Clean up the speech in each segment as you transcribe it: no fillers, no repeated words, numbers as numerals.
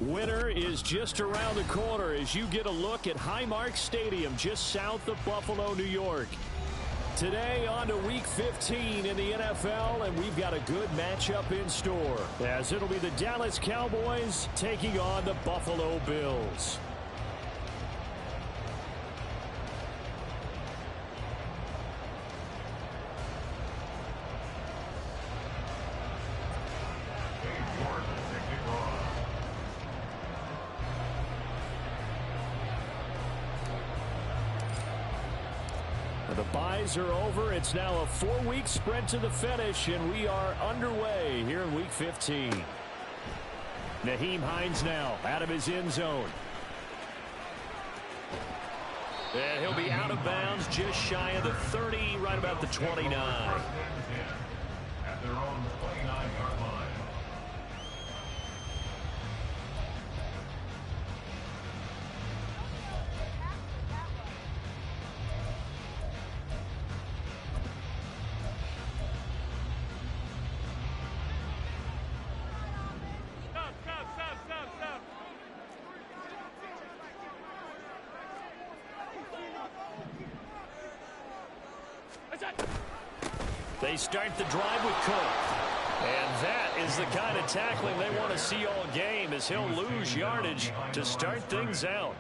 Winter is just around the corner as you get a look at Highmark Stadium just south of Buffalo, New York. Today on to Week 15 in the NFL, and we've got a good matchup in store as it'll be the Dallas Cowboys taking on the Buffalo Bills. The byes are over. It's now a 4-week sprint to the finish, and we are underway here in Week 15. Nyheim Hines now out of his end zone. And he'll be out of bounds just shy of the 30, right about the 29. At their own 29-yard line. They start the drive with Cook. And that is the kind of tackling they want to see all game, as he'll lose yardage to start things out.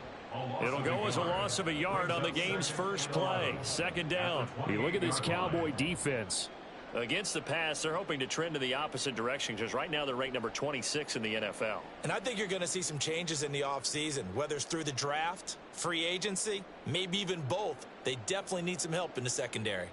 It'll go as a loss of a yard on the game's first play. Second down. You look at this Cowboy defense. Against the pass, they're hoping to trend in the opposite direction because right now they're ranked number 26 in the NFL. And I think you're going to see some changes in the offseason, whether it's through the draft, free agency, maybe even both. They definitely need some help in the secondary.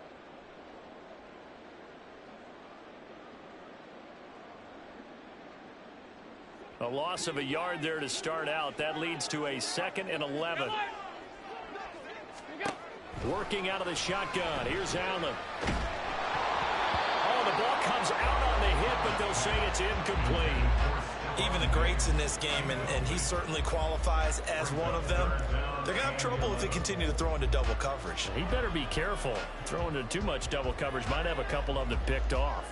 A loss of a yard there to start out. That leads to a 2nd and 11. Working out of the shotgun. Here's Allen. Oh, the ball comes out on the hit, but they'll say it's incomplete. Even the greats in this game, and he certainly qualifies as one of them, they're going to have trouble if they continue to throw into double coverage. He better be careful. Throwing into too much double coverage might have a couple of them picked off.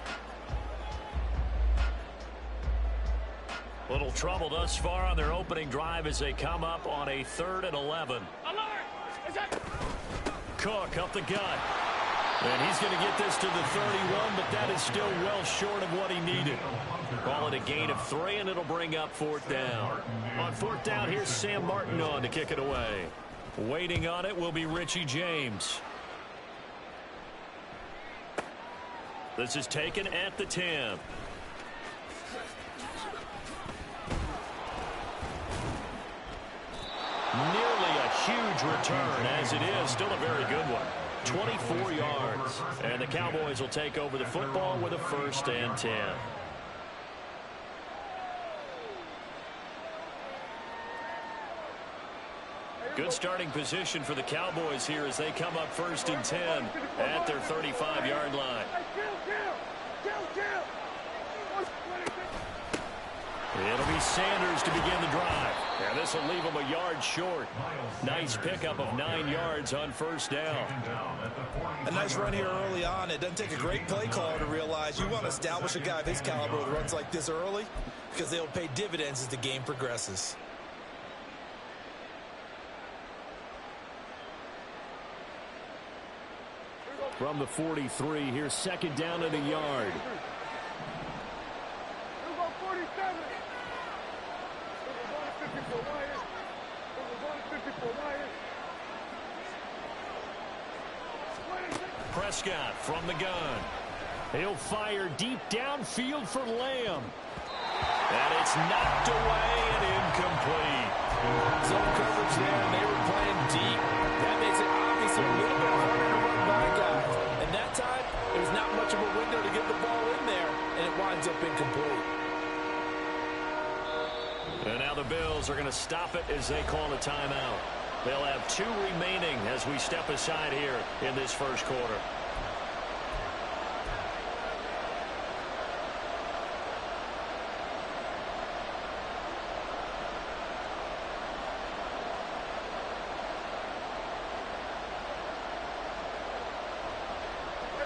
Little trouble thus far on their opening drive as they come up on a 3rd and 11. Cook up the gut. And he's going to get this to the 31, but that is still well short of what he needed. Call it a gain of 3, and it'll bring up 4th down. On 4th down, here's Sam Martin on to kick it away. Waiting on it will be Richie James. This is taken at the 10. Nearly a huge return, as it is still a very good one. 24 yards. And the Cowboys will take over the football with a 1st and 10. Good starting position for the Cowboys here as they come up 1st and 10 at their 35-yard line. It'll be Sanders to begin the drive. And this will leave him a yard short. Nice pickup of 9 yards on 1st down. A nice run here early on. It doesn't take a great play caller to realize you want to establish a guy of his caliber with runs like this early because they'll pay dividends as the game progresses. From the 43, here's 2nd down and a yard. Prescott from the gun. He'll fire deep downfield for Lamb. And it's knocked away and incomplete. Zone coverage there, and they were playing deep. That makes it obviously a little bit harder to run by guys. And that time, there's not much of a window to get the ball in there, and it winds up incomplete. And now the Bills are going to stop it as they call a timeout. They'll have 2 remaining as we step aside here in this first quarter.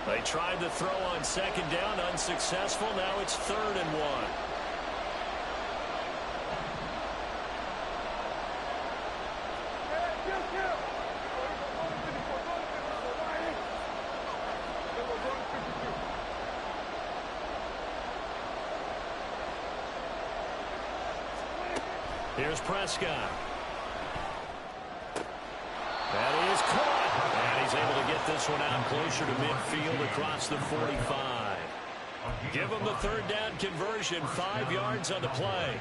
They tried the throw on 2nd down, unsuccessful. Now it's 3rd and 1. Here's Prescott. That is caught. And he's able to get this one out closer to midfield across the 45. Give him the third down conversion. 5 yards on the play.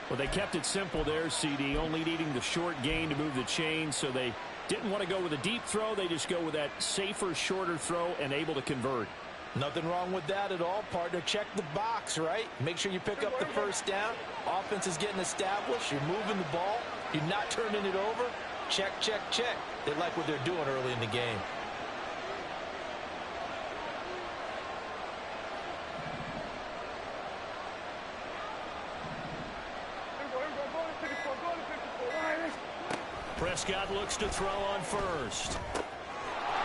Well, they kept it simple there, CD, only needing the short gain to move the chain, so they didn't want to go with a deep throw. They just go with that safer, shorter throw and able to convert. Nothing wrong with that at all, partner. Check the box, right? Make sure you pick up the first down. Offense is getting established. You're moving the ball. You're not turning it over. Check, check, check. They like what they're doing early in the game. Prescott looks to throw on first.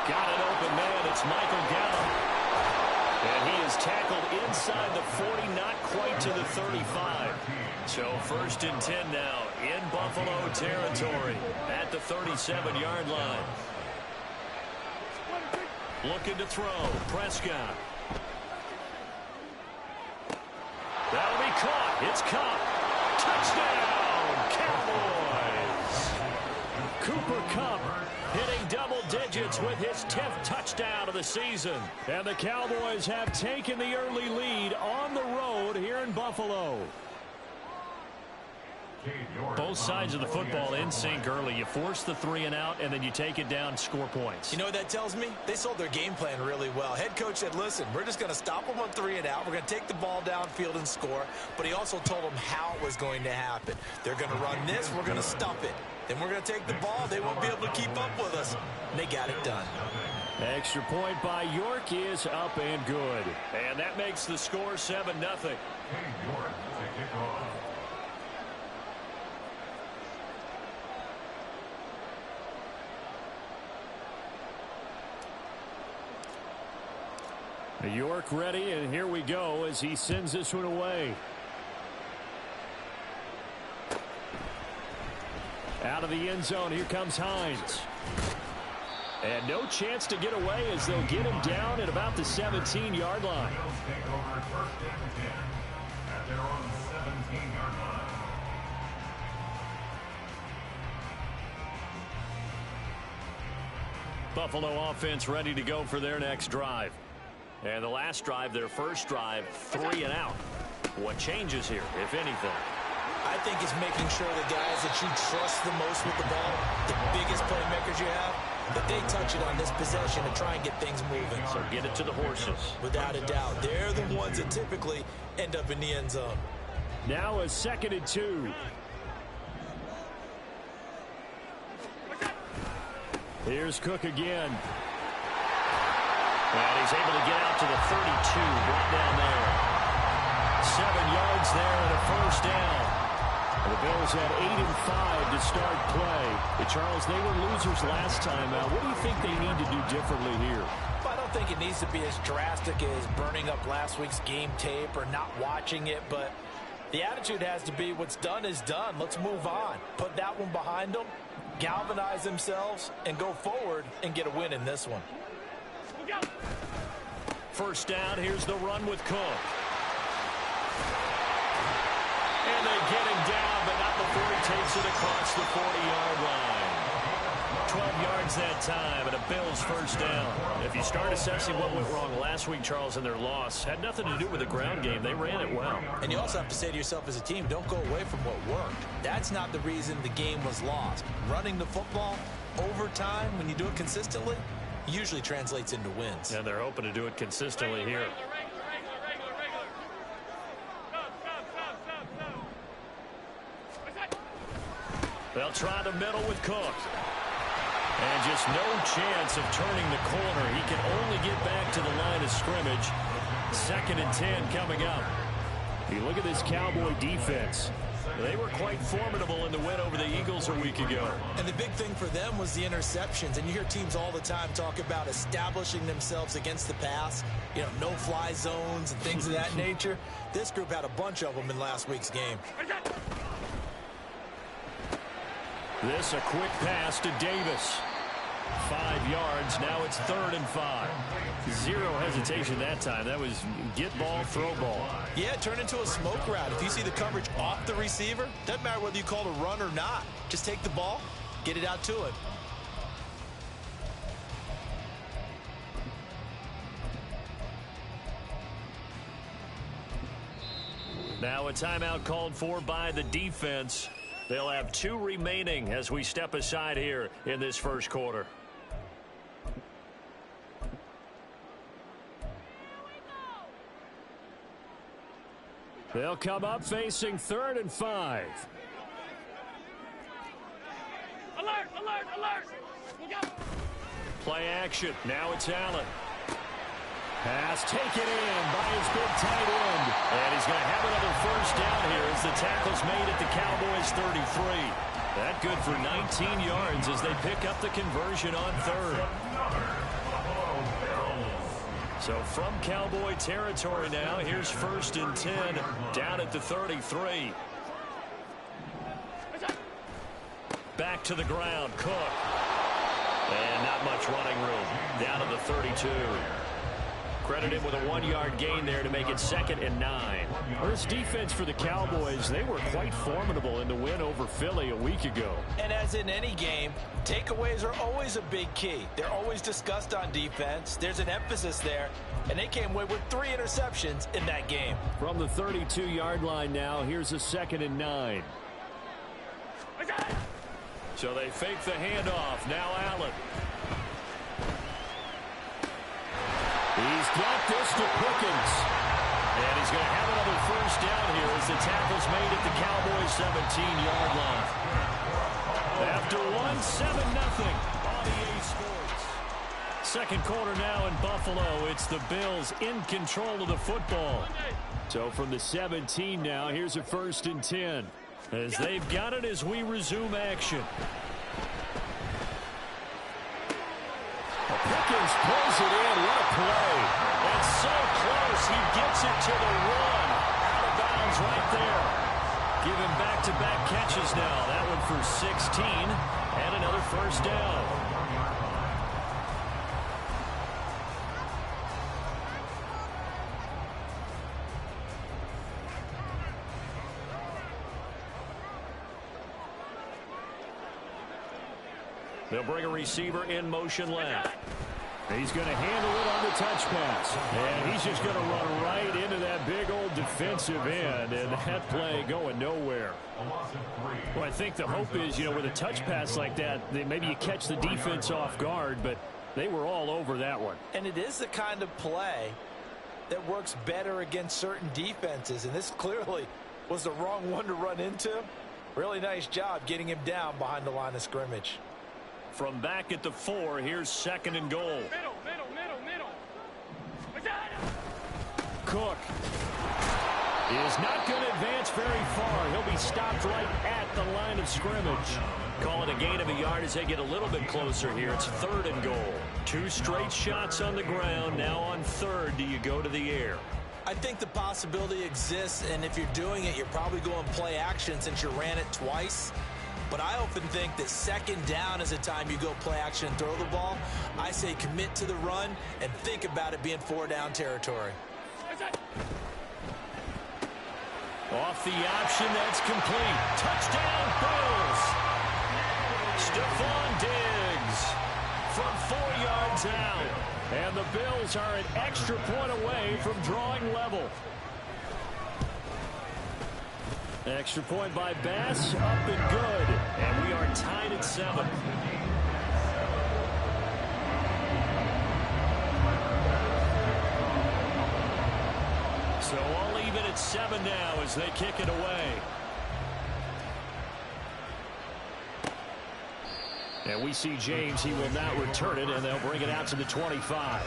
Got an open man. It's Michael Gallup. And he is tackled inside the 40, not quite to the 35. So 1st and 10 now in Buffalo territory at the 37-yard line. Looking to throw. Prescott. That'll be caught. It's caught. Touchdown, Cowboys. Cooper Kupp hitting double digits with his 10th touchdown of the season. And the Cowboys have taken the early lead on the road here in Buffalo. Both sides of the football in sync early. You force the 3 and out, and then you take it down, score points. You know what that tells me? They sold their game plan really well. Head coach said, listen, we're just going to stop them on 3 and out. We're going to take the ball downfield and score. But he also told them how it was going to happen. They're going to run this. We're going to stop it. Then we're going to take the ball. They won't be able to keep up with us. And they got it done. Extra point by York is up and good. And that makes the score 7-0. York ready, and here we go as he sends this one away. Out of the end zone, here comes Hines. And no chance to get away as they'll get him down at about the 17-yard line. Buffalo offense ready to go for their next drive. And the last drive, their first drive, 3 and out. What changes here, if anything? I think it's making sure the guys that you trust the most with the ball, the biggest playmakers you have, that they touch it on this possession to try and get things moving. So get it to the horses. Without a doubt. They're the ones that typically end up in the end zone. Now a 2nd and 2. Here's Cook again. And he's able to get out to the 32, brought down there. 7 yards there and a first down. And the Bills had 8 and 5 to start play. But Charles, they were losers last time out. What do you think they need to do differently here? I don't think it needs to be as drastic as burning up last week's game tape or not watching it, but the attitude has to be what's done is done. Let's move on. Put that one behind them, galvanize themselves, and go forward and get a win in this one. First down, here's the run with Cook. And they get him down, but not before he takes it across the 40-yard line. 12 yards that time, and a Bills first down. If you start assessing what went wrong last week, Charles, in their loss, had nothing to do with the ground game. They ran it well. And you also have to say to yourself as a team, don't go away from what worked. That's not the reason the game was lost. Running the football over time, when you do it consistently, usually translates into wins. And they're hoping to do it consistently here. They'll try the middle with Cook. And just no chance of turning the corner. He can only get back to the line of scrimmage. 2nd and 10 coming up. You look at this Cowboy defense. They were quite formidable in the win over the Eagles a week ago. And the big thing for them was the interceptions. And you hear teams all the time talk about establishing themselves against the pass. You know, no-fly zones and things of that nature. This group had a bunch of them in last week's game. This a quick pass to Davis. 5 yards. Now it's 3rd and 5. Zero hesitation that time. That was get ball, throw ball. Yeah, turn into a smoke route. If you see the coverage off the receiver, doesn't matter whether you call it a run or not. Just take the ball, get it out to it. Now a timeout called for by the defense. They'll have 2 remaining as we step aside here in this first quarter. They'll come up facing 3rd and 5. Alert, alert, alert. Play action. Now it's Allen. Pass taken in by his big tight end. And he's going to have another first down here as the tackle's made at the Cowboys 33. That good for 19 yards as they pick up the conversion on 3rd. So from Cowboy territory now, here's 1st and 10 down at the 33. Back to the ground, Cook. And not much running room. Down to the 32. Credit him with a 1-yard gain there to make it 2nd and 9. Well, this defense for the Cowboys, they were quite formidable in the win over Philly a week ago. And as in any game, takeaways are always a big key. They're always discussed on defense. There's an emphasis there, and they came away with 3 interceptions in that game. From the 32-yard line now, here's a 2nd and 9. So they fake the handoff. Now Allen. He's got this to Pickens. And he's going to have another first down here as the tackle's made at the Cowboys 17-yard line. After 1, 7-0 on EA Sports. Second quarter now in Buffalo. It's the Bills in control of the football. So from the 17 now, here's a 1st and 10. As they've got it as we resume action. Pickens pulls it in. What a play. And so close. He gets it to the 1. Out of bounds right there. Giving back-to-back catches now. That one for 16. And another first down. They'll bring a receiver in motion left. He's going to handle it on the touch pass. And he's just going to run right into that big old defensive end. And that play going nowhere. Well, I think the hope is, with a touch pass like that, maybe you catch the defense off guard, but they were all over that one. And it is the kind of play that works better against certain defenses. And this clearly was the wrong one to run into. Really nice job getting him down behind the line of scrimmage. From back at the 4, here's 2nd and goal. Middle. Cook is not going to advance very far. He'll be stopped right at the line of scrimmage. Call it a gain of a yard as they get a little bit closer here. It's 3rd and goal. 2 straight shots on the ground. Now on 3rd, do you go to the air? I think the possibility exists, and if you're doing it, you're probably going play action since you ran it twice. But I often think that 2nd down is the time you go play action and throw the ball. I say commit to the run and think about it being 4-down territory. Off the option, that's complete. Touchdown, Bills. Stephon Diggs from 4 yards out. And the Bills are an extra point away from drawing level. Extra point by Bass, up and good. And we are tied at 7. So all even at 7 now as they kick it away. And we see James, he will not return it, and they'll bring it out to the 25.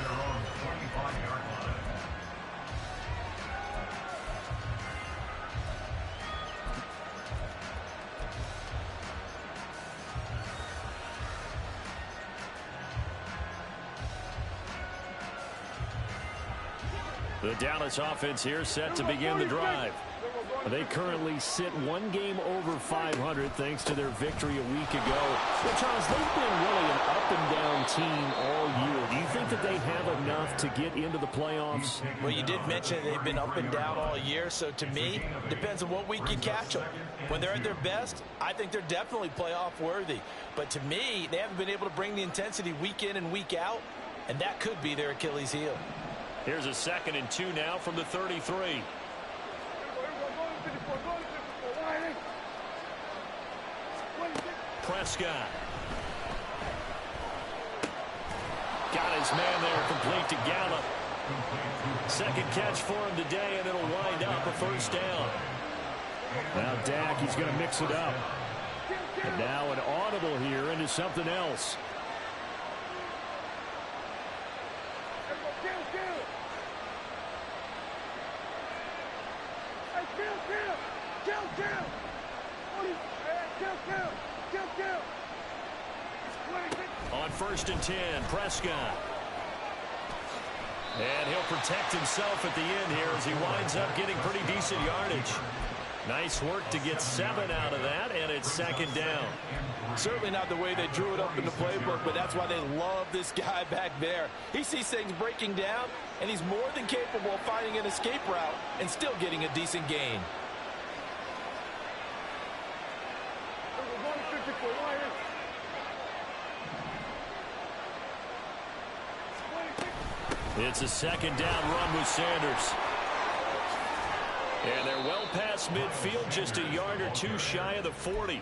The Dallas offense here set to begin the drive. They currently sit one game over 500 thanks to their victory a week ago. Well, Charles, they've been really an up-and-down team all year. Do you think that they have enough to get into the playoffs? Well, you did mention they've been up and down all year, so to me, depends on what week you catch them. When they're at their best, I think they're definitely playoff worthy. But to me, they haven't been able to bring the intensity week in and week out, and that could be their Achilles heel. Here's a 2nd and 2 now from the 33. Prescott. Got his man there, complete to Gallup. 2nd catch for him today, and it'll wind up a 1st down. Now Dak, he's going to mix it up. And now an audible here into something else. On 1st and 10, Prescott. And he'll protect himself at the end here as he winds up getting pretty decent yardage. Nice work to get 7 out of that, and it's 2nd down. Certainly not the way they drew it up in the playbook, but that's why they love this guy back there. He sees things breaking down, and he's more than capable of finding an escape route and still getting a decent gain. It's a 2nd down run with Sanders. And they're well past midfield, just a yard or two shy of the 40.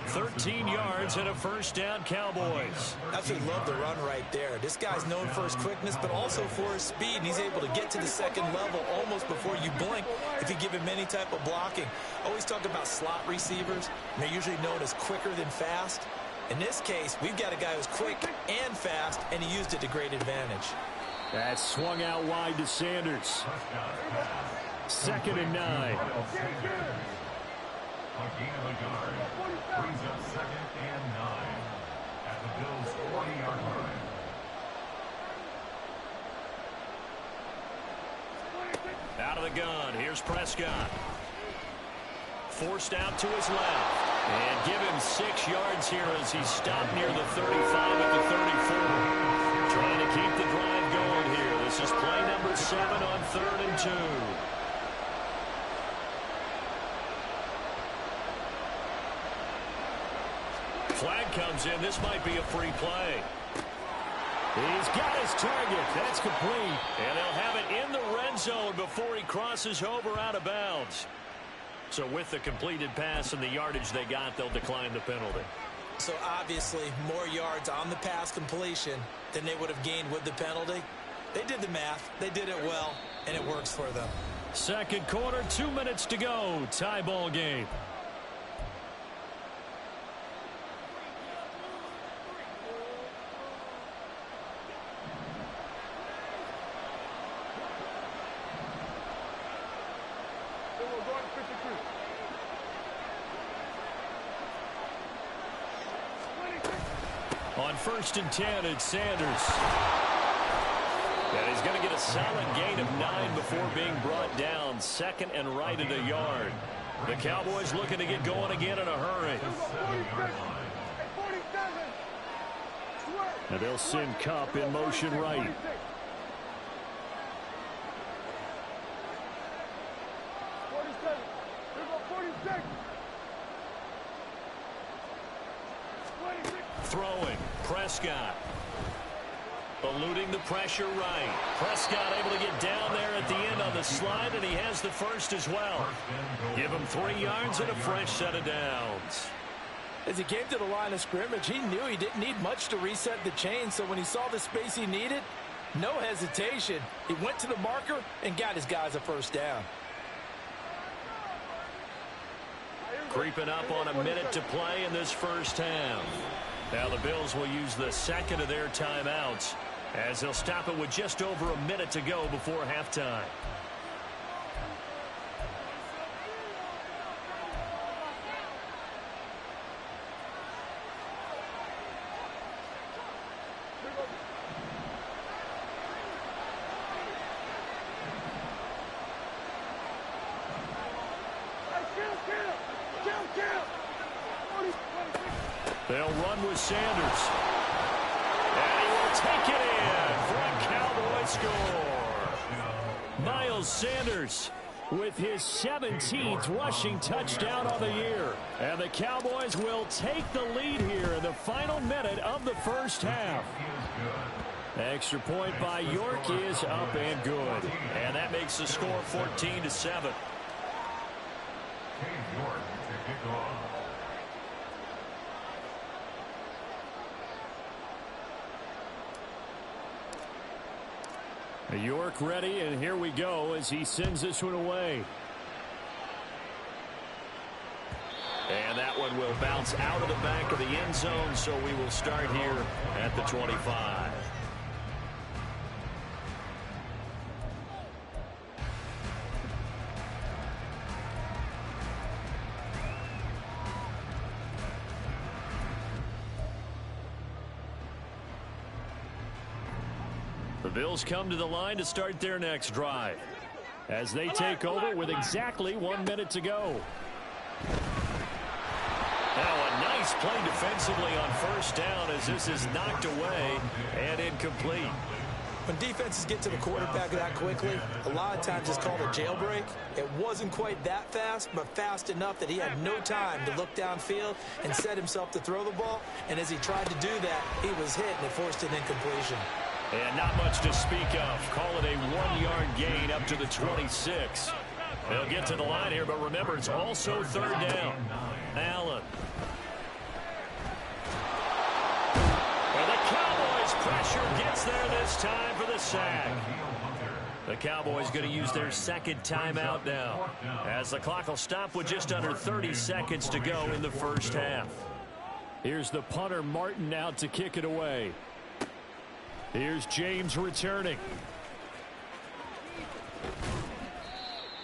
13 yards and a 1st down, Cowboys. Absolutely love the run right there. This guy's known for his quickness, but also for his speed, and he's able to get to the 2nd level almost before you blink if you give him any type of blocking. Always talk about slot receivers, and they're usually known as quicker than fast. In this case, we've got a guy who's quick and fast, and he used it to great advantage. That swung out wide to Sanders. 2nd and 9. Out of the gun, here's Prescott. Forced out to his left. And give him 6 yards here as he stopped near the 35 at the 34. Trying to keep the drive going here. This is play number 7 on 3rd and 2. Flag comes in. This might be a free play. He's got his target. That's complete. And they'll have it in the red zone before he crosses over out of bounds. So with the completed pass and the yardage they got, they'll decline the penalty. So obviously more yards on the pass completion than they would have gained with the penalty. They did the math. They did it well, and it works for them. 2nd quarter, 2 minutes to go. Tie ball game. On 1st and 10, it's Sanders. And he's going to get a solid gain of 9 before being brought down. 2nd and right at a yard. The Cowboys looking to get going again in a hurry. And they'll send Kupp in motion right. Throwing, Prescott. Eluding the pressure right. Prescott able to get down there at the end on the slide, and he has the 1st as well. Give him 3 yards and a fresh set of downs. As he came to the line of scrimmage, he knew he didn't need much to reset the chain, so when he saw the space he needed, no hesitation. He went to the marker and got his guys a 1st down. Creeping up on a minute to play in this 1st half. Now the Bills will use the 2nd of their timeouts as they'll stop it with just over a minute to go before halftime. They'll run with Sanders. And he will take it in for a Cowboy score. Miles Sanders with his 17th rushing touchdown on the year. And the Cowboys will take the lead here in the final minute of the first half. Extra point by York is up and good. And that makes the score 14-7. York ready, and here we go as he sends this one away. And that one will bounce out of the back of the end zone, so we will start here at the 25. The Bills come to the line to start their next drive as they take over with exactly 1 minute to go. Now a nice play defensively on first down as this is knocked away and incomplete. When defenses get to the quarterback that quickly, a lot of times it's called a jailbreak. It wasn't quite that fast, but fast enough that he had no time to look downfield and set himself to throw the ball. And as he tried to do that, he was hit and it forced an incompletion. And not much to speak of. Call it a 1-yard gain up to the 26. They'll get to the line here, but remember, it's also third down. Allen. And the Cowboys' pressure gets there this time for the sack. The Cowboys going to use their second timeout now, as the clock will stop with just under 30 seconds to go in the first half. Here's the punter, Martin, out to kick it away. Here's James returning.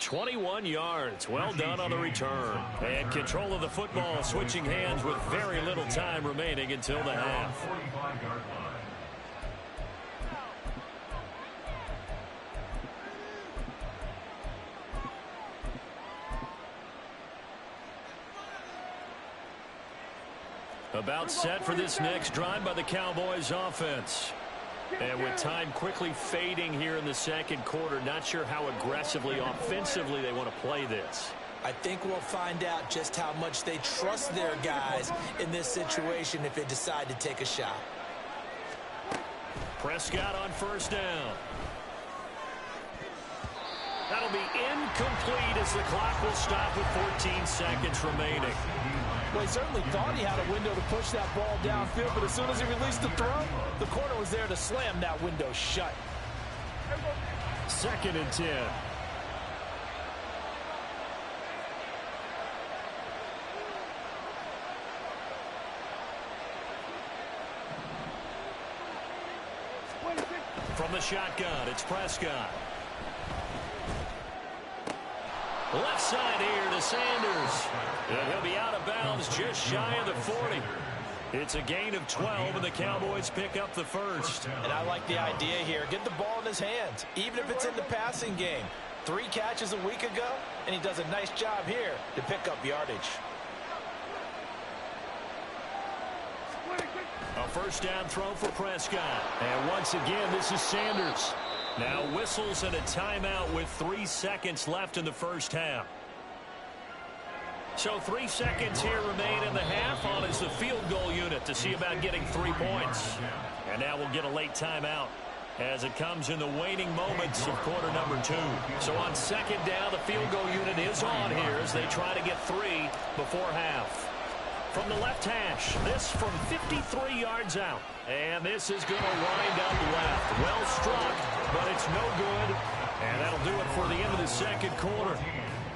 21 yards. Well done on the return. And control of the football switching hands with very little time remaining until the half. About set for this next drive by the Cowboys offense. And with time quickly fading here in the second quarter, not sure how aggressively, offensively they want to play this. I think we'll find out just how much they trust their guys in this situation if they decide to take a shot. Prescott on first down. That'll be incomplete as the clock will stop with 14 seconds remaining. Well, he certainly thought he had a window to push that ball downfield, but as soon as he released the throw, the corner was there to slam that window shut. 2nd and 10. From the shotgun, it's Prescott. Left side here to Sanders. And he'll be out of bounds just shy of the 40. It's a gain of 12, and the Cowboys pick up the first. And I like the idea here. Get the ball in his hands, even if it's in the passing game. 3 catches a week ago, and he does a nice job here to pick up yardage. A first down throw for Prescott. And once again, this is Sanders. Now whistles and a timeout with 3 seconds left in the first half. So 3 seconds here remain in the half. On is the field goal unit to see about getting 3 points. And now we'll get a late timeout as it comes in the waning moments of quarter number 2. So on second down, the field goal unit is on here as they try to get 3 before half. From the left hash, this from 53 yards out. And this is going to wind up left. Well struck, but it's no good. And that'll do it for the end of the second quarter.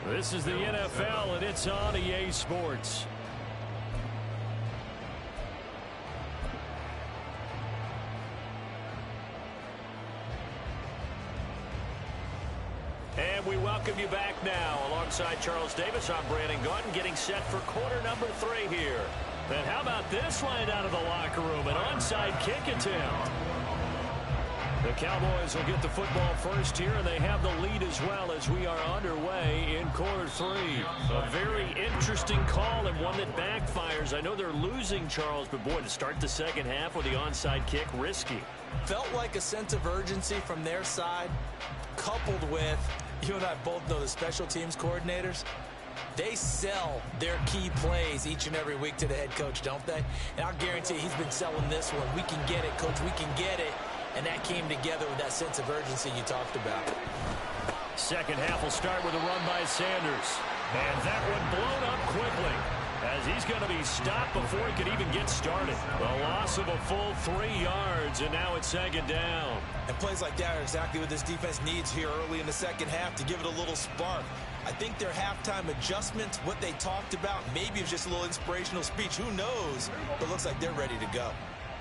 This is the NFL, and it's on EA Sports. And we welcome you back now. Alongside Charles Davis, I'm Brandon Gaudin, getting set for quarter number 3 here. And how about this right out of the locker room? An onside kick attempt. The Cowboys will get the football first here, and they have the lead as well as we are underway in quarter three. A very interesting call and one that backfires. I know they're losing, Charles, but boy, to start the second half with the onside kick, risky. Felt like a sense of urgency from their side, coupled with, you and I both know the special teams coordinators, they sell their key plays each and every week to the head coach, don't they? And I'll guarantee he's been selling this one. We can get it, coach, we can get it. And that came together with that sense of urgency you talked about. Second half will start with a run by Sanders. And that one blown up quickly, as he's going to be stopped before he could even get started. A loss of a full 3 yards, and now it's second down. And plays like that are exactly what this defense needs here early in the second half to give it a little spark. I think their halftime adjustments, what they talked about, maybe it's just a little inspirational speech. Who knows? But it looks like they're ready to go.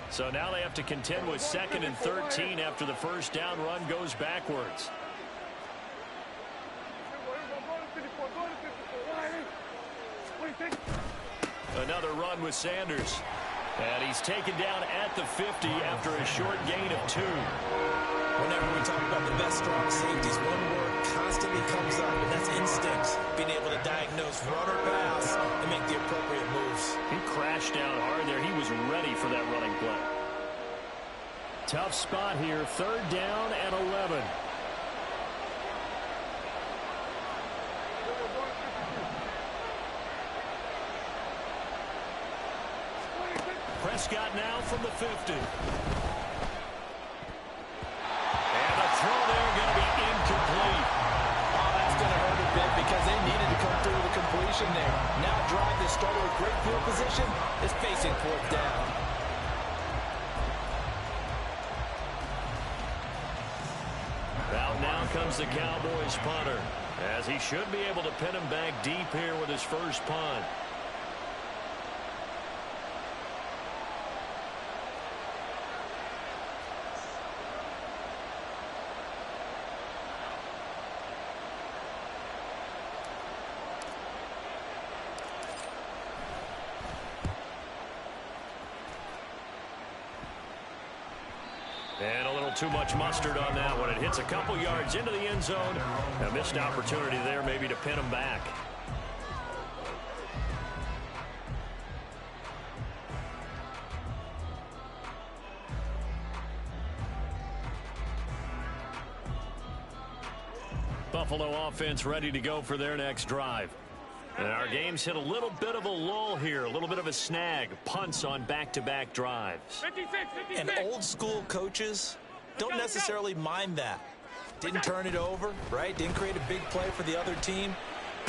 So now they have to contend with 2nd and 13 after the first down run goes backwards. Another run with Sanders. And he's taken down at the 50 after a short gain of 2. Whenever we talk about the best strong safeties, one word constantly comes up, and that's instincts. Being able to diagnose run or pass and make the appropriate moves. He crashed down hard there. He was ready for that running play. Tough spot here. 3rd down and 11. Prescott now from the 50. And the throw there going to be incomplete. Oh, that's going to hurt a bit because they needed to come through with a completion there. Now drive that started with great field position is facing 4th down. Out now comes the Cowboys punter, as he should be able to pin him back deep here with his first punt. And a little too much mustard on that one. It hits a couple yards into the end zone. A missed opportunity there maybe to pin him back. Buffalo offense ready to go for their next drive. And our game's hit a little bit of a lull here, a little bit of a snag. Punts on back-to-back drives. 56, 56. And old school coaches don't necessarily mind that. Didn't turn it over, right? Didn't create a big play for the other team.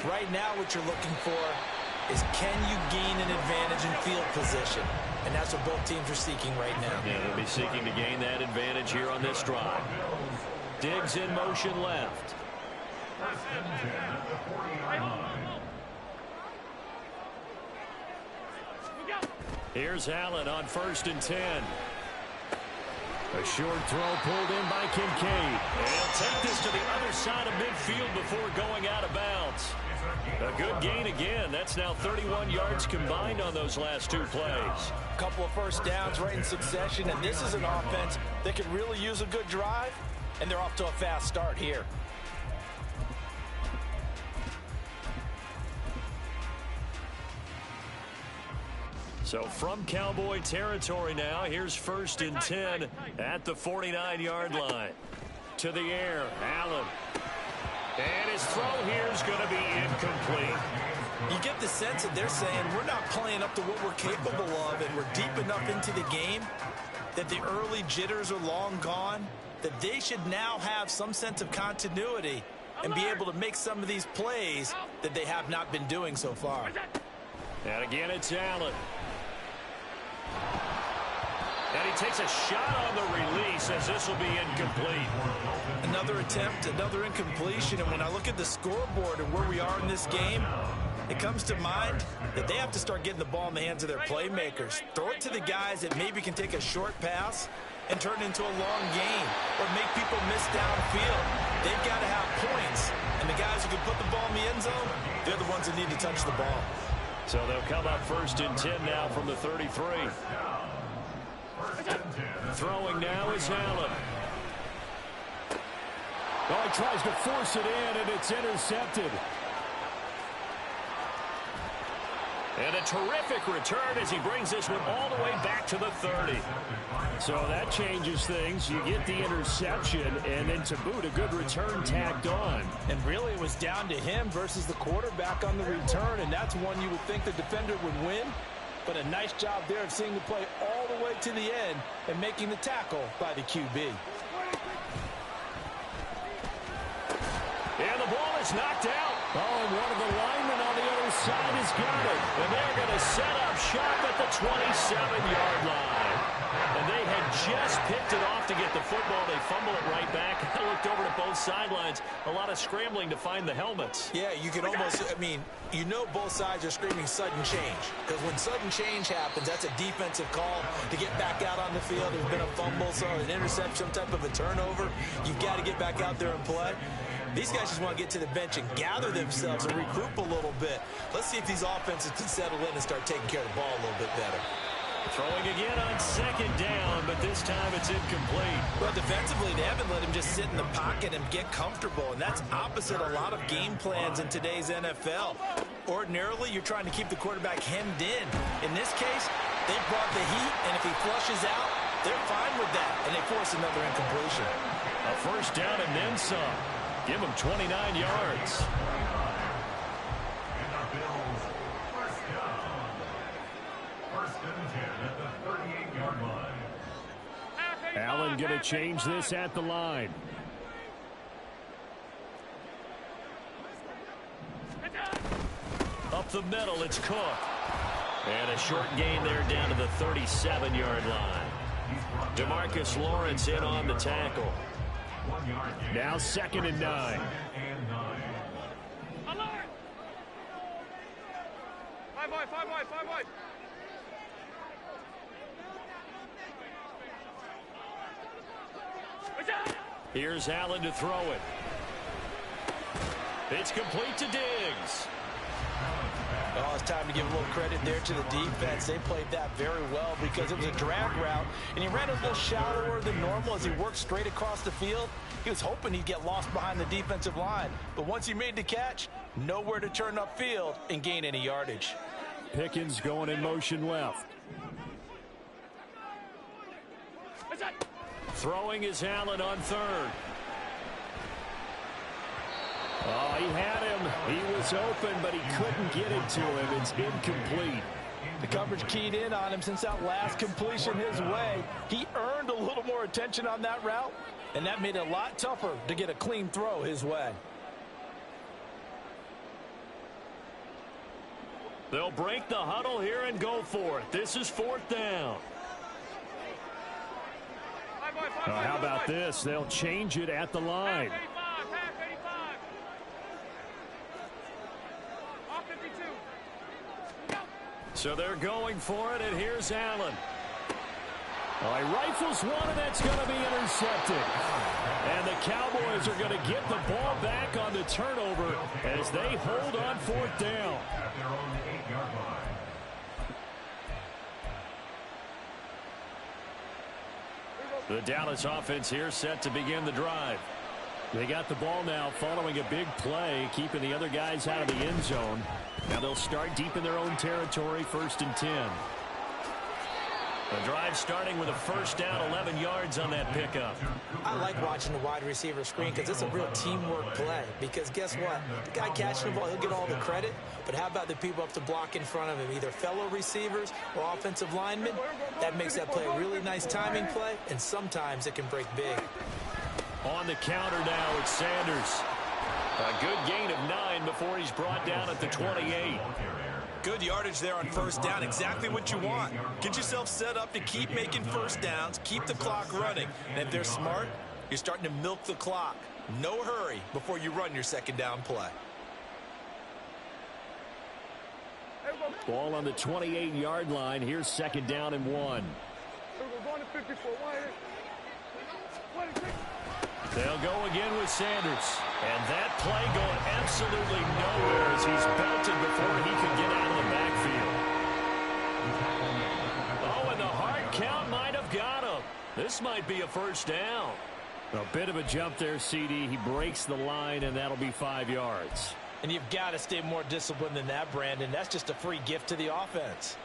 Right now what you're looking for is, can you gain an advantage in field position? And that's what both teams are seeking right now. Yeah, they'll be seeking to gain that advantage here on this drive. Diggs in motion left. Here's Allen on 1st and 10. A short throw pulled in by Kincaid. And he'll take this to the other side of midfield before going out of bounds. A good gain again. That's now 31 yards combined on those last 2 plays. A couple of first downs right in succession, and this is an offense that could really use a good drive, and they're off to a fast start here. So from Cowboy territory now, here's 1st and 10 at the 49-yard line. To the air, Allen. And his throw here is going to be incomplete. You get the sense that they're saying we're not playing up to what we're capable of, and we're deep enough into the game that the early jitters are long gone, that they should now have some sense of continuity and be able to make some of these plays that they have not been doing so far. And again, it's Allen. And he takes a shot on the release as this will be incomplete. Another attempt, another incompletion, and when I look at the scoreboard and where we are in this game, it comes to mind that they have to start getting the ball in the hands of their playmakers. Throw it to the guys that maybe can take a short pass and turn it into a long game or make people miss downfield. They've got to have points, and the guys who can put the ball in the end zone, they're the ones that need to touch the ball. So they'll come up 1st and 10 now from the 33. Throwing now is Allen. Oh, he tries to force it in, and it's intercepted. And a terrific return as he brings this one all the way back to the 30. So that changes things. You get the interception, and then to boot, a good return tacked on. And really, it was down to him versus the quarterback on the return, and that's one you would think the defender would win. But a nice job there of seeing the play all the way to the end and making the tackle by the QB. And the ball is knocked out. Oh, and one of the linemen on the other side has got it. And they're going to set up shop at the 27-yard line. And they had just picked it off to get the football. They fumble it right back. I looked over to both sidelines. A lot of scrambling to find the helmets. Yeah, you can almost, you know both sides are screaming sudden change. Because when sudden change happens, that's a defensive call to get back out on the field. There's been a fumble, so an interception, some type of a turnover. You've got to get back out there and play. These guys just want to get to the bench and gather themselves and regroup a little bit. Let's see if these offenses can settle in and start taking care of the ball a little bit better. Throwing again on second down, but this time it's incomplete. Well, defensively, they haven't let him just sit in the pocket and get comfortable, and that's opposite a lot of game plans in today's NFL. Ordinarily, you're trying to keep the quarterback hemmed in. In this case, they brought the heat, and if he flushes out, they're fine with that, and they force another incompletion. A first down and then some. Give him 29 yards. Allen going to change this at the line. Up the middle, it's Cook. And a short gain there down to the 37-yard line. DeMarcus Lawrence in on the tackle. Now 2nd and 9. Alert! Five wide. Here's Allen to throw it. It's complete to Diggs. Oh, it's time to give a little credit there to the defense. They played that very well because it was a drag route, and he ran a little shallower than normal as he worked straight across the field. He was hoping he'd get lost behind the defensive line, but once he made the catch, nowhere to turn upfield and gain any yardage. Pickens going in motion left. Throwing is Allen on third. Oh, he had him. He was open, but he couldn't get it to him. It's incomplete. The coverage keyed in on him since that last completion his way. He earned a little more attention on that route, and that made it a lot tougher to get a clean throw his way. They'll break the huddle here and go for it. This is 4th down. How about this? They'll change it at the line. So they're going for it, and here's Allen. Oh, he rifles one, and that's going to be intercepted. And the Cowboys are going to get the ball back on the turnover as they hold on 4th down. The Dallas offense here set to begin the drive. They got the ball now following a big play, keeping the other guys out of the end zone. Now they'll start deep in their own territory, 1st and 10. The drive starting with a first down, 11 yards on that pickup. I like watching the wide receiver screen because it's a real teamwork play. Because guess what? The guy catching the ball, he'll get all the credit. But how about the people up to block in front of him, either fellow receivers or offensive linemen? That makes that play a really nice timing play, and sometimes it can break big. On the counter now, it's Sanders. A good gain of 9 before he's brought down at the 28. Good yardage there on first down. Exactly what you want. Get yourself set up to keep making first downs, keep the clock running. And if they're smart, you're starting to milk the clock. No hurry before you run your second down play. Ball on the 28-yard line. Here's 2nd down and 1. They'll go again with Sanders. And that play going absolutely nowhere as he's belted before he could get out of the backfield. Oh, and the hard count might have got him. This might be a first down. A bit of a jump there, CD. He breaks the line, and that'll be 5 yards. And you've got to stay more disciplined than that, Brandon. That's just a free gift to the offense.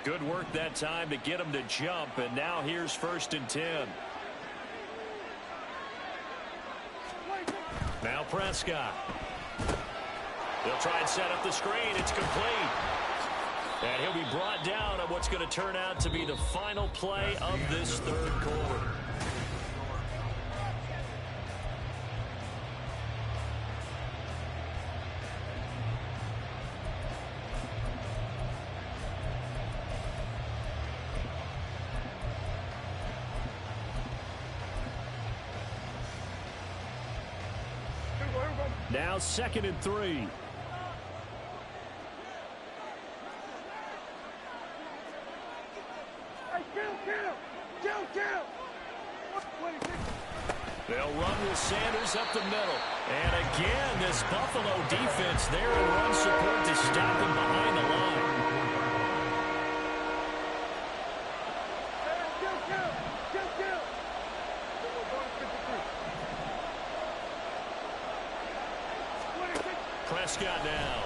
Good work that time to get him to jump, and now here's 1st and 10. Now Prescott. He'll try and set up the screen. It's complete. And he'll be brought down on what's going to turn out to be the final play of this 3rd quarter. Now 2nd and 3. They'll run with Sanders up the middle. And again, this Buffalo defense there in run support to stop him behind the line. Prescott now.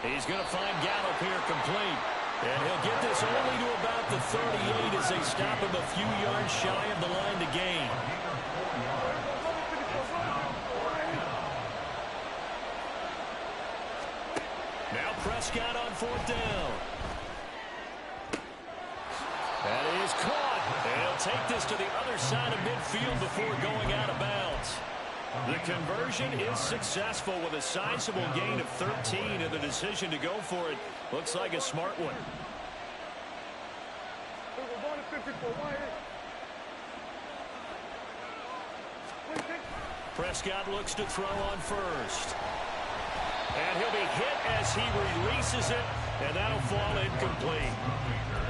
He's going to find Gallup here complete. And he'll get this only to about the 38 as they stop him a few yards shy of the line to gain. Now Prescott on 4th down. That is caught. And he'll take this to the other side of midfield before going out of bounds. The conversion is successful with a sizable gain of 13, and the decision to go for it looks like a smart one. Prescott looks to throw on 1st. And he'll be hit as he releases it, and that'll fall incomplete.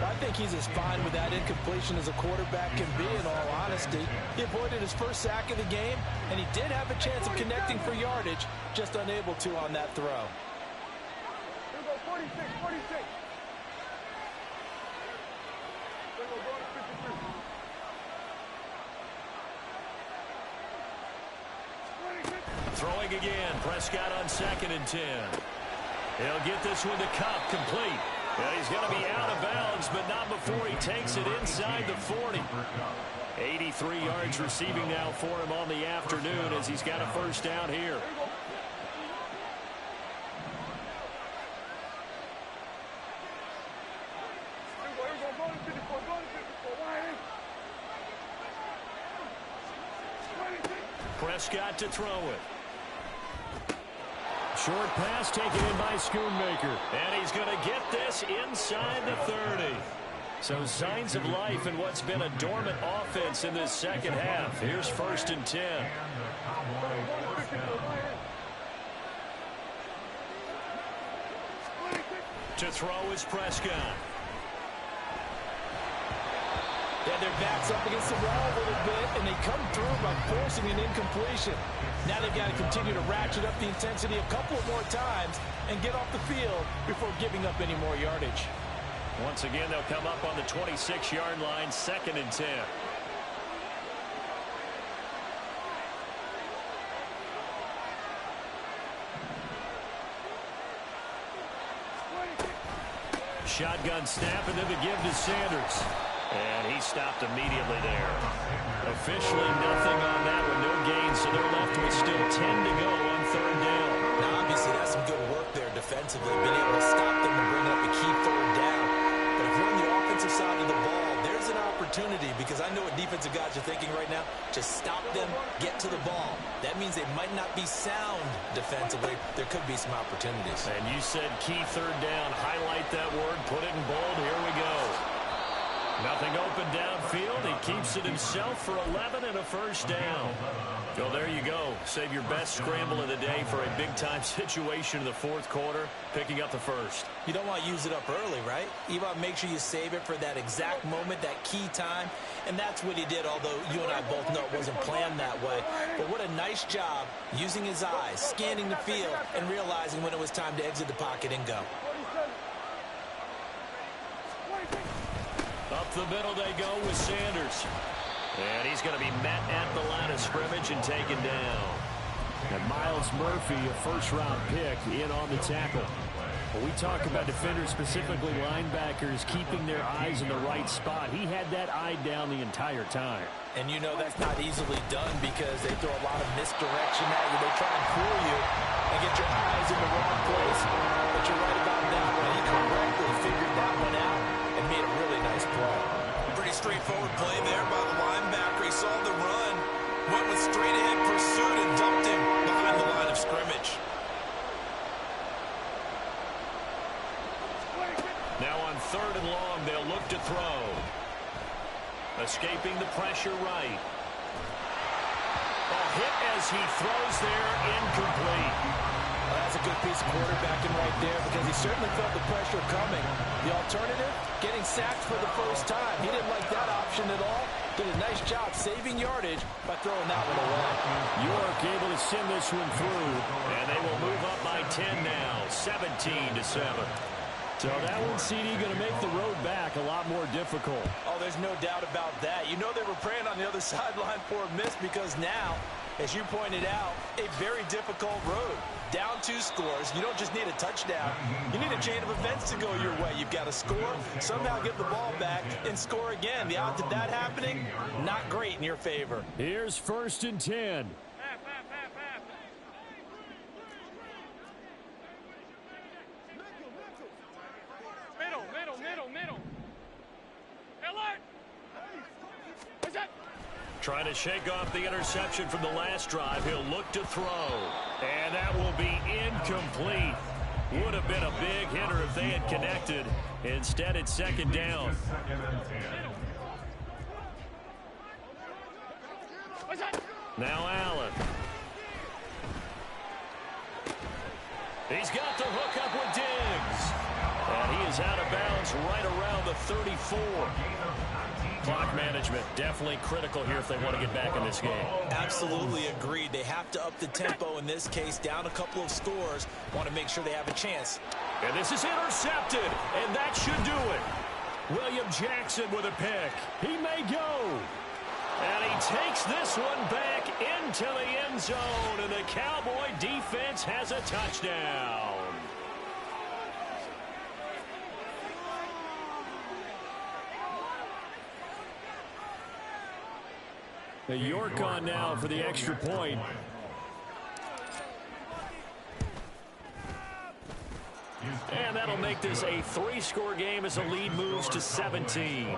I think he's as fine with that incompletion as a quarterback can be, in all honesty. He avoided his 1st sack of the game, and he did have a chance of connecting for yardage, just unable to on that throw. Here we go, 46, 46. Here we go, 53. Throwing again, Prescott on 2nd and 10. He'll get this one to Cup, complete. And he's going to be out of bounds, but not before he takes it inside the 40. 83 yards receiving now for him on the afternoon as he's got a 1st down here. Prescott to throw it. Short pass taken in by Schoonmaker. And he's going to get this inside the 30. So signs of life in what's been a dormant offense in this 2nd half. Here's 1st and 10. To throw is Prescott. Yeah, their backs up against the wall a little bit, and they come through by forcing an incompletion. Now they've got to continue to ratchet up the intensity a couple of more times and get off the field before giving up any more yardage. Once again, they'll come up on the 26-yard line, 2nd and 10. Shotgun snap, and then the give to Sanders. And he stopped immediately there. Officially nothing on that with no gain, so they're left with still 10 to go on 3rd down. Now, obviously, that's some good work there defensively, being able to stop them and bring up a key 3rd down. But if you're on the offensive side of the ball, there's an opportunity, because I know what defensive guys are thinking right now. Just stop them, get to the ball. That means they might not be sound defensively. There could be some opportunities. And you said key 3rd down. Highlight that word, put it in bold. Here we go. Nothing open downfield. He keeps it himself for 11 and a 1st down. So there you go. Save your best scramble of the day for a big-time situation in the 4th quarter, picking up the 1st. You don't want to use it up early, right? You want to make sure you save it for that exact moment, that key time. And that's what he did, although you and I both know it wasn't planned that way. But what a nice job using his eyes, scanning the field, and realizing when it was time to exit the pocket and go. Up the middle they go with Sanders. And he's going to be met at the line of scrimmage and taken down. And Miles Murphy, a first-round pick, in on the tackle. When we talk about defenders, specifically linebackers, keeping their eyes in the right spot, he had that eye down the entire time. And you know that's not easily done because they throw a lot of misdirection at you. They try and fool you and get your eyes in the wrong place. But you're right about that one. He correctly figured that one out and made a really nice play. Pretty straightforward play there by the linebacker. He saw the run, went with straight-ahead pursuit, and dumped him behind the line of scrimmage. Now on 3rd and long, they'll look to throw. Escaping the pressure right. A hit as he throws there, incomplete. Well, that's a good piece of quarterbacking right there because he certainly felt the pressure coming. The alternative, getting sacked for the first time. He didn't like that option at all. Did a nice job saving yardage by throwing that one away. York able to send this one through. And they will move up by 10 now, 17-7. So that one, CD, going to make the road back a lot more difficult. Oh, there's no doubt about that. You know they were praying on the other sideline for a miss because now, as you pointed out, a very difficult road. Down 2 scores. You don't just need a touchdown. You need a chain of events to go your way. You've got to score, somehow get the ball back, and score again. The odds of that happening, not great in your favor. Here's 1st and 10. Trying to shake off the interception from the last drive. He'll look to throw. And that will be incomplete. Would have been a big hitter if they had connected. Instead, it's 2nd down. Now Allen. He's got the hook up with Diggs. And he is out of bounds right around the 34. Clock management definitely critical here if they want to get back in this game. Absolutely agreed. They have to up the tempo in this case, down a couple of scores. Want to make sure they have a chance. And this is intercepted, and that should do it. William Jackson with a pick. He may go. And he takes this one back into the end zone, and the Cowboy defense has a touchdown. The York on now for the extra point. And that'll make this a 3-score game as the lead moves to 17.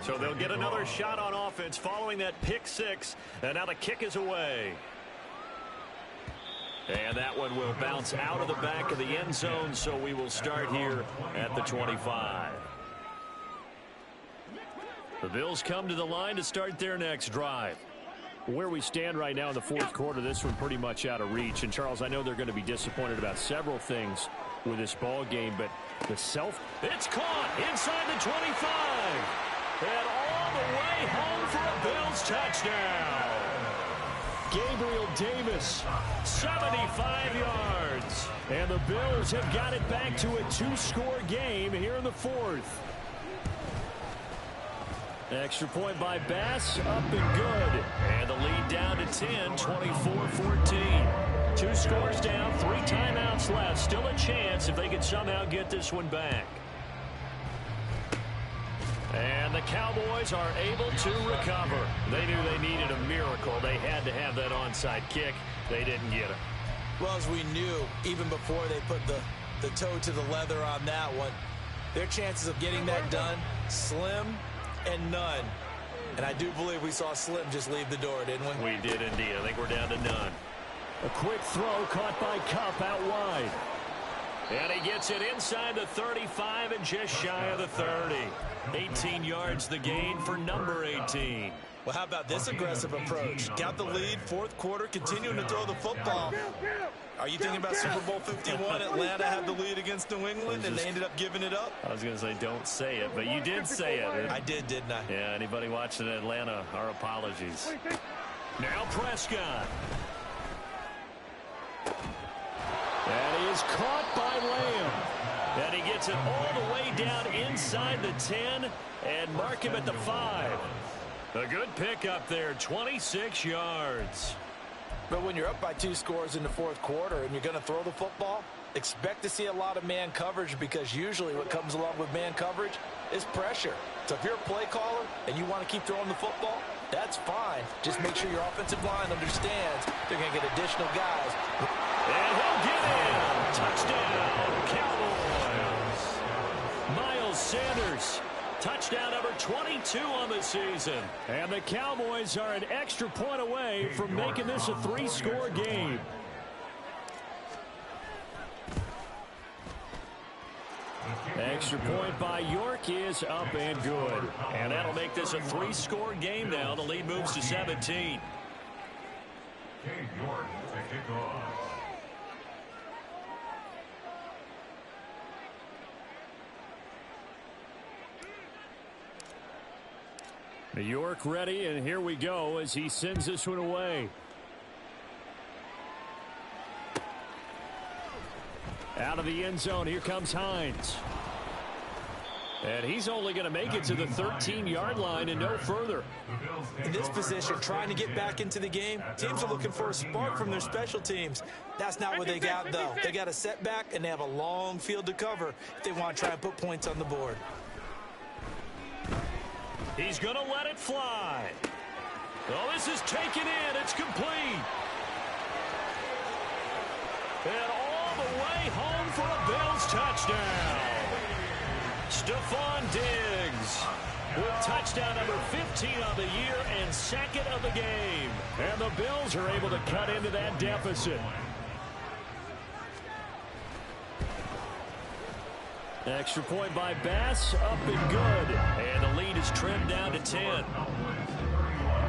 So they'll get another shot on offense following that pick 6. And now the kick is away. And that one will bounce out of the back of the end zone, so we will start here at the 25. The Bills come to the line to start their next drive. Where we stand right now in the 4th quarter, this one pretty much out of reach. And, Charles, I know they're going to be disappointed about several things with this ball game, but the It's caught inside the 25. And all the way home for a Bills touchdown. Gabriel Davis, 75 yards. And the Bills have got it back to a 2-score game here in the 4th. Extra point by Bass, up and good. And the lead down to 10, 24-14. 2 scores down, 3 timeouts left. Still a chance if they can somehow get this one back. And the Cowboys are able to recover. They knew they needed a miracle. They had to have that onside kick. They didn't get it. Well, as we knew, even before they put the toe to the leather on that one, their chances of getting that done, slim and none. And I do believe we saw Slim just leave the door, didn't we? We did indeed. I think we're down to none. A quick throw caught by Kupp out wide. And he gets it inside the 35 and just shy of the 30. 18 yards the gain for number 18. Well, how about this aggressive approach? Got the lead, 4th quarter, continuing to throw the football. Are you thinking about Super Bowl 51? Atlanta had the lead against New England, and they ended up giving it up? I was going to say, don't say it, but you did say it. I did, didn't I? Yeah, anybody watching Atlanta, our apologies. Now Prescott. And he is caught by Lamb. And he gets it all the way down inside the 10 and mark him at the 5. A good pickup there, 26 yards. But when you're up by 2 scores in the fourth quarter and you're going to throw the football, expect to see a lot of man coverage, because usually what comes along with man coverage is pressure. So if you're a play caller and you want to keep throwing the football, that's fine. Just make sure your offensive line understands they're going to get additional guys. And he'll get in. Touchdown, Cowboys. Miles Sanders. Touchdown number 22 on the season. And the Cowboys are an extra point away from making this a 3-score game. Extra point by York is up and good. And that'll make this a 3-score game now. The lead moves to 17. York ready, and here we go as he sends this one away. Out of the end zone, here comes Hines. And he's only going to make it to the 13-yard line and no further. In this position, trying to get back into the game, teams are looking for a spark from their special teams. That's not what they got, though. They got a setback, and they have a long field to cover if they want to try and put points on the board. He's going to let it fly. Oh, this is taken in. It's complete. And all the way home for a Bills touchdown. Stephon Diggs with touchdown number 15 on the year and second of the game. And the Bills are able to cut into that deficit. Extra point by Bass, up and good. And the lead is trimmed down to 10.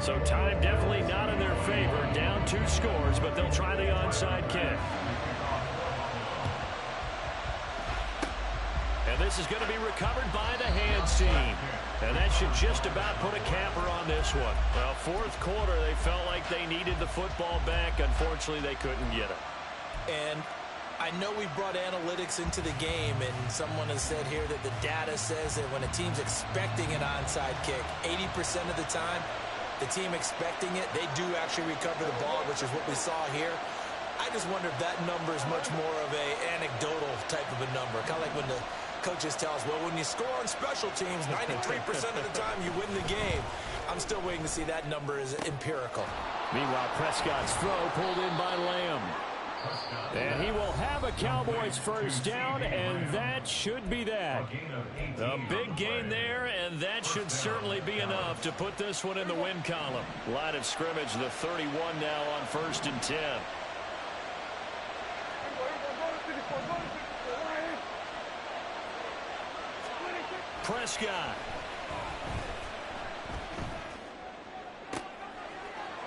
So time definitely not in their favor. Down 2 scores, but they'll try the onside kick. And this is going to be recovered by the hands team. And that should just about put a capper on this one. Well, fourth quarter, they felt like they needed the football back. Unfortunately, they couldn't get it. And I know we brought analytics into the game, and someone has said here that the data says that when a team's expecting an onside kick, 80% of the time, the team expecting it, they do actually recover the ball, which is what we saw here. I just wonder if that number is much more of a anecdotal type of a number. Kind of like when the coaches tell us, well, when you score on special teams, 93% of the time you win the game. I'm still waiting to see that number is empirical. Meanwhile, Prescott's throw pulled in by Lamb. And he will have a Cowboys first down, and that should be that. A big gain there, and that should certainly be enough to put this one in the win column. Line of scrimmage, the 31 now on 1st and 10. Prescott.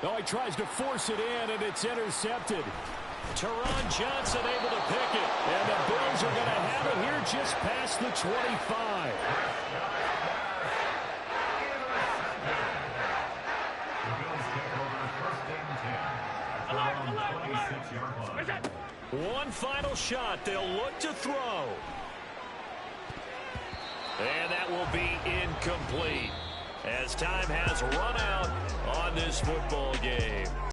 Oh, he tries to force it in, and it's intercepted. Teron Johnson able to pick it. And the Bills are going to have it here just past the 25. One final shot. They'll look to throw. And that will be incomplete as time has run out on this football game.